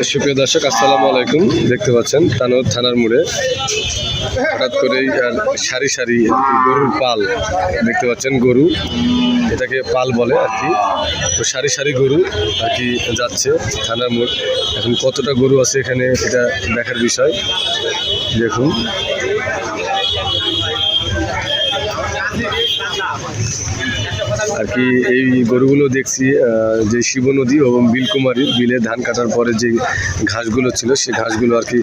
সুপ্রিয় দর্শক, আসসালামু আলাইকুম। দেখতে পাচ্ছেন তানোর থানার মোড়ে হঠাৎ করেই সারি সারি গরুর পাল দেখতে পাচ্ছেন। গরু এটাকে পাল বলে আর কি। তো সারি সারি গরু আর কি যাচ্ছে থানার মোড়। এখন কতটা গরু আছে এখানে এটা দেখার বিষয়। দেখুন আর কি এই গরুগুলো দেখছি যে শিব নদী এবং বিলকুমারীর বিলে ধান কাটার পরে যে ঘাসগুলো ছিল সেই ঘাসগুলো আর কি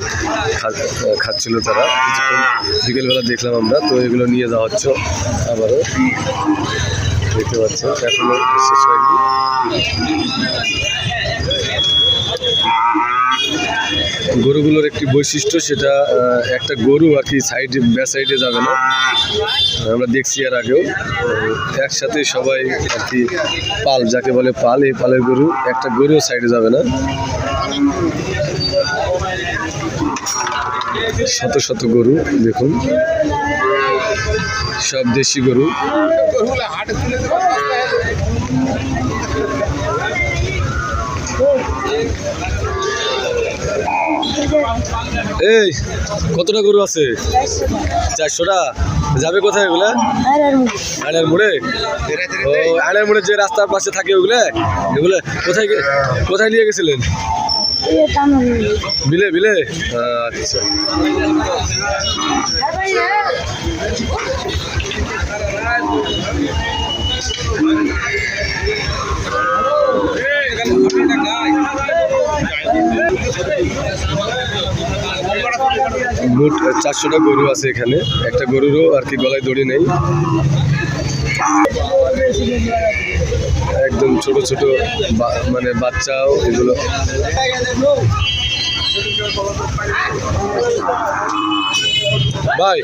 খাচ্ছিল তারা। বিকেলবেলা দেখলাম আমরা, তো এগুলো নিয়ে যাওয়া হচ্ছে আবারও। দেখতে পাচ্ছেন এখনো শেষ হয়নি। গরুগুলোর একটি বৈশিষ্ট্য, সেটা একটা গরু আর কি সাইডে যাবে না। আমরা দেখছি এর আগেও একসাথে সবাই আর কি পাল, যাকে বলে পাল, এই পালের গরু একটা গরুও সাইডে যাবে না। শত শত গরু দেখুন, সব দেশি গরু। এই কতটা গরু আছে? 400টা। যাবে কোথায় এগুলা? আয়নার মোড়ে। ও আয়নার মোড়ে যে রাস্তার পাশে থাকে ওগুলো কোথায় কোথায় নিয়ে গেছিলেন? বিলে বিলে। আচ্ছা, মোট 400টা গরু আছে এখানে। একটা গরুরও আর কি গলায় দড়ি নেই। একদম ছোট ছোট মানে বাচ্চাও এগুলো। ভাই